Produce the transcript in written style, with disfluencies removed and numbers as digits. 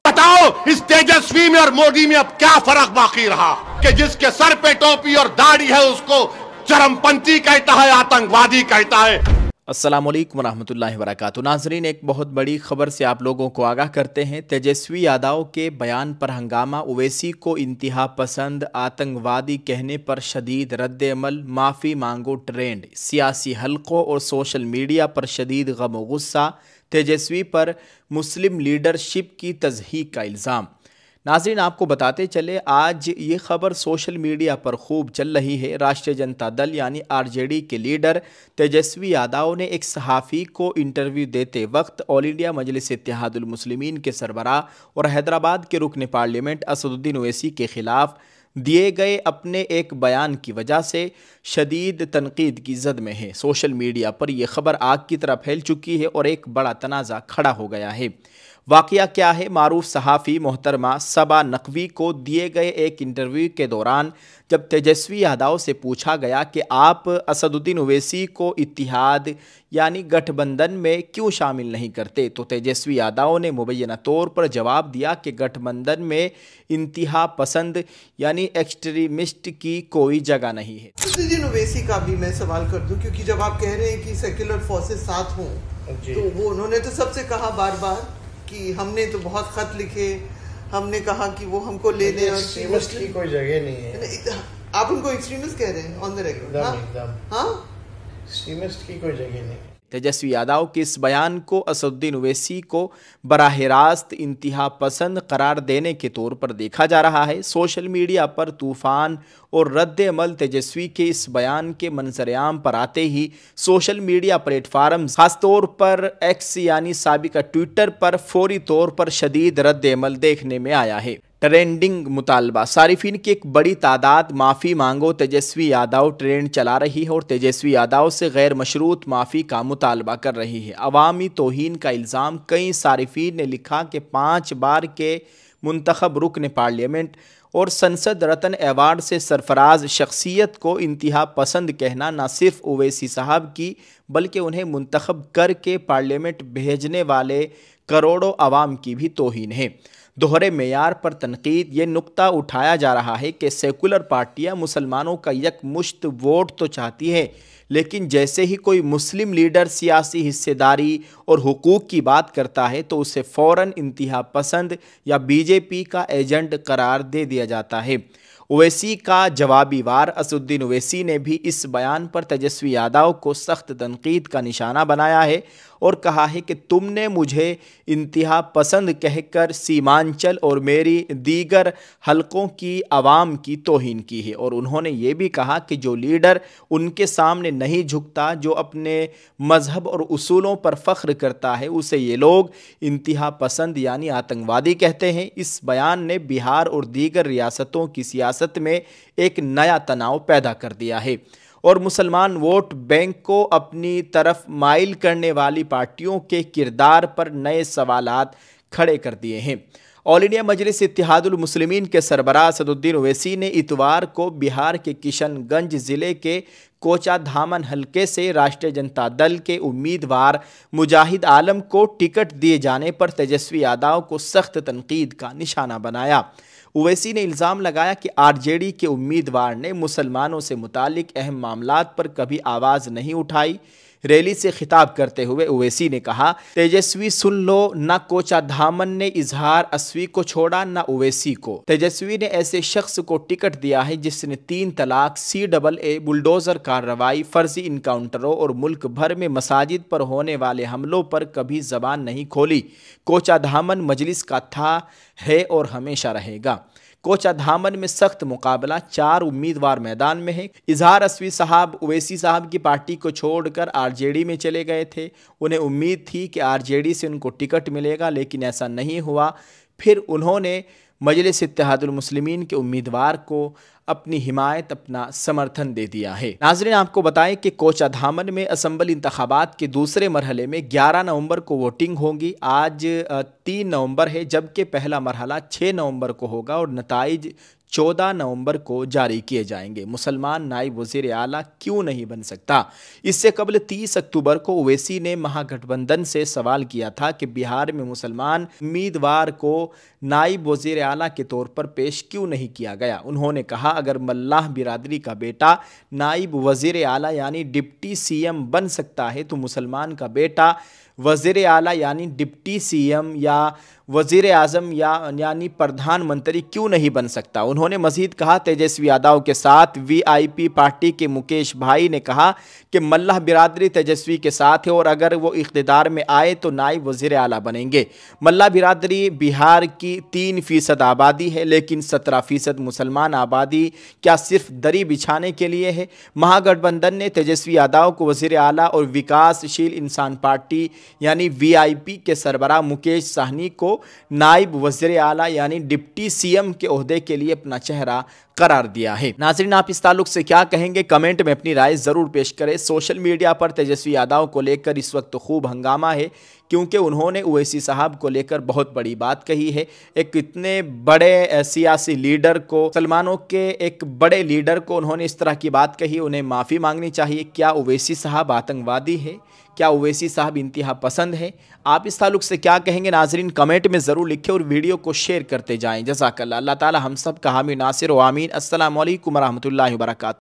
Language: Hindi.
बताओ इस तेजस्वी में और मोदी में अब क्या फर्क बाकी रहा कि जिसके सर पे टोपी और दाढ़ी है उसको चरमपंथी कहता है, आतंकवादी कहता है। अस्सलामुअलैकुम वरहमतुल्लाहि वबरकातुहू। नाज़रीन, एक बहुत बड़ी खबर से आप लोगों को आगाह करते हैं। तेजस्वी यादव के बयान पर हंगामा, ओवैसी को इंतहा पसंद आतंकवादी कहने पर शदीद रद्द-ए-अमल, माफ़ी मांगो ट्रेंड, सियासी हलकों और सोशल मीडिया पर शदीद गम व गुस्सा, तेजस्वी पर मुस्लिम लीडरशिप की तज़हीक का इल्ज़ाम। नाज़रीन, आपको बताते चले, आज ये खबर सोशल मीडिया पर खूब चल रही है। राष्ट्रीय जनता दल यानी आरजेडी के लीडर तेजस्वी यादव ने एक सहाफ़ी को इंटरव्यू देते वक्त ऑल इंडिया मजलिस इत्तेहादुल मुस्लिमीन के सरबराह और हैदराबाद के रुकन पार्लियामेंट असदुद्दीन ओवैसी के ख़िलाफ़ दिए गए अपने एक बयान की वजह से शदीद तनकीद की जद में है। सोशल मीडिया पर यह खबर आग की तरह फैल चुकी है और एक बड़ा तनाज़ा खड़ा हो गया है। वाक़या क्या है? मारूफ सहाफ़ी मोहतरमा सबा नकवी को दिए गए एक इंटरव्यू के दौरान जब तेजस्वी यादव से पूछा गया कि आप असदुद्दीन ओवैसी को इत्तिहाद यानी गठबंधन में क्यों शामिल नहीं करते, तो तेजस्वी यादव ने मुबैना तौर पर जवाब दिया कि गठबंधन में इंतहा पसंद यानी एक्सट्रीमिस्ट की कोई जगह नहीं है। असदुद्दीन ओवैसी का भी मैं सवाल कर दूं, क्योंकि जब आप कह रहे हैं कि सेक्युलर फोर्सेस साथ हों, तो वो उन्होंने तो सबसे कहा बार बार कि हमने तो बहुत खत लिखे, हमने कहा कि वो हमको ले लें, और एक्सट्रीमिस्ट की कोई जगह नहीं है। आप उनको एक्सट्रीमिस्ट कह रहे हैं ऑन द रिकॉर्ड? हाँ, एक्सट्रीमिस्ट की कोई जगह नहीं है। तेजस्वी यादव के इस बयान को असदुद्दीन ओवैसी को बराह रास्त इंतहा पसंद करार देने के तौर पर देखा जा रहा है। सोशल मीडिया पर तूफ़ान और रद्द-ए-अमल तेजस्वी के इस बयान के मंजर-ए-आम पर आते ही सोशल मीडिया प्लेटफार्म खासतौर पर एक्स यानी साबिका ट्विटर पर फौरी तौर पर शदीद रद्द-ए-अमल देखने में आया है। ट्रेंडिंग मुतालबा, सारिफिन की एक बड़ी तादाद माफ़ी मांगो तेजस्वी यादव ट्रेंड चला रही है और तेजस्वी यादव से गैर मशरूत माफ़ी का मुतालबा कर रही है। अवामी तौहीन का इल्ज़ाम, कई सारिफिन ने लिखा कि 5 बार के मुंतखब रुकन पार्लियामेंट और संसद रत्न अवार्ड से सरफराज शख्सियत को इंतहा पसंद कहना न सिर्फ ओवैसी साहब की बल्कि उन्हें मुंतखब करके पार्लियामेंट भेजने वाले करोड़ों अवाम की भी तौहीन है। दोहरे मेयार पर तनकीद, ये नुक्ता उठाया जा रहा है कि सेकुलर पार्टियां मुसलमानों का यकमुश्त वोट तो चाहती हैं, लेकिन जैसे ही कोई मुस्लिम लीडर सियासी हिस्सेदारी और हुकूक की बात करता है तो उसे फ़ौरन इंतहा पसंद या बीजेपी का एजेंट करार दे दिया जाता है। ओवैसी का जवाबी वार असदुद्दीन ओवैसी ने भी इस बयान पर तेजस्वी यादव को सख्त तनकीद का निशाना बनाया है और कहा है कि तुमने मुझे इंतहा पसंद कहकर सीमांचल और मेरी दीगर हलकों की आवाम की तौहीन की है। और उन्होंने ये भी कहा कि जो लीडर उनके सामने नहीं झुकता, जो अपने मजहब और उसूलों पर फ़ख्र करता है, उसे ये लोग इंतहा पसंद यानी आतंकवादी कहते हैं। इस बयान ने बिहार और दीगर रियासतों की सियासत में एक नया तनाव पैदा कर दिया है और मुसलमान वोट बैंक को अपनी तरफ माइल करने वाली पार्टियों के किरदार पर नए सवालात खड़े कर दिए हैं। ऑल इंडिया मजलिस इत्तेहादुल मुस्लिमीन के सरबराह असदुद्दीन ओवैसी ने इतवार को बिहार के किशनगंज ज़िले के कोचाधामन हलके से राष्ट्रीय जनता दल के उम्मीदवार मुजाहिद आलम को टिकट दिए जाने पर तेजस्वी यादव को सख्त तनकीद का निशाना बनाया। ओवैसी ने इल्ज़ाम लगाया कि आरजेडी के उम्मीदवार ने मुसलमानों से मुतालिक अहम मामलात पर कभी आवाज़ नहीं उठाई। रैली से खिताब करते हुए ओवैसी ने कहा, तेजस्वी सुन लो, न कोचाधामन ने इजहार अस्वी को छोड़ा न ओवैसी को। तेजस्वी ने ऐसे शख्स को टिकट दिया है जिसने 3 तलाक, CAA, बुलडोज़र कार्रवाई, फर्जी इनकाउंटरों और मुल्क भर में मसाजिद पर होने वाले हमलों पर कभी ज़बान नहीं खोली। कोचाधामन मजलिस का था, है और हमेशा रहेगा। कोचाधामन में सख्त मुकाबला, 4 उम्मीदवार मैदान में हैं। इजहार अस्वी साहब ओवैसी साहब की पार्टी को छोड़कर आरजेडी में चले गए थे। उन्हें उम्मीद थी कि आरजेडी से उनको टिकट मिलेगा, लेकिन ऐसा नहीं हुआ। फिर उन्होंने मजलिस इत्तेहादुल मुस्लिमीन के उम्मीदवार को अपनी हिमायत, अपना समर्थन दे दिया है। नाज़रीन, आपको बताएं कि कोचाधामन में असम्बली इंतखाबात के दूसरे मरहले में 11 नवंबर को वोटिंग होगी। आज 3 नवंबर है, जबकि पहला मरहला 6 नवंबर को होगा और नताइज 14 नवंबर को जारी किए जाएंगे। मुसलमान नायब वज़ीर आला क्यों नहीं बन सकता? इससे कबल 30 अक्टूबर को ओवैसी ने महागठबंधन से सवाल किया था कि बिहार में मुसलमान उम्मीदवार को नायब वज़ीर आला के तौर पर पेश क्यों नहीं किया गया। उन्होंने कहा, अगर मल्लाह बिरादरी का बेटा नायब वज़ीर आला यानी डिप्टी सीएम बन सकता है तो मुसलमान का बेटा वज़ीर आला यानी डिप्टी सीएम या वज़ीर आज़म यानी प्रधानमंत्री क्यों नहीं बन सकता। उन्होंने मज़ीद कहा, तेजस्वी यादव के साथ वीआईपी पार्टी के मुकेश भाई ने कहा कि मल्लाह बिरादरी तेजस्वी के साथ है और अगर वो इख्तिदार में आए तो नायब वज़ीर आला बनेंगे। मल्लाह बिरादरी बिहार की 3% आबादी है, लेकिन 17% मुसलमान आबादी क्या सिर्फ दरी बिछाने के लिए है? महागठबंधन ने तेजस्वी यादव को वज़ीर आला और विकासशील इंसान पार्टी यानी वीआईपी के सरबराह मुकेश साहनी को नायब वज़ीर आला यानी डिप्टी सीएम के ओहदे के लिए अपना चेहरा करार दिया है। नाज़रीन, आप इस ताल्लुक से क्या कहेंगे? कमेंट में अपनी राय ज़रूर पेश करें। सोशल मीडिया पर तेजस्वी यादव को लेकर इस वक्त खूब हंगामा है, क्योंकि उन्होंने ओवैसी साहब को लेकर बहुत बड़ी बात कही है। एक इतने बड़े सियासी लीडर को, मुसलमानों के एक बड़े लीडर को उन्होंने इस तरह की बात कही, उन्हें माफ़ी मांगनी चाहिए। क्या ओवैसी साहब आतंकवादी है? क्या ओवैसी साहब इंतहा पसंद है? आप इस ताल्लुक से क्या कहेंगे? नाज़रीन, कमेंट में ज़रूर लिखें और वीडियो को शेयर करते जाएं। जज़ाकल्लाह। अल्लाह ताला हम सब का हामी नासिर व आमीन। अस्सलामु अलैकुम व रहमतुल्लाहि व बरकातुहू।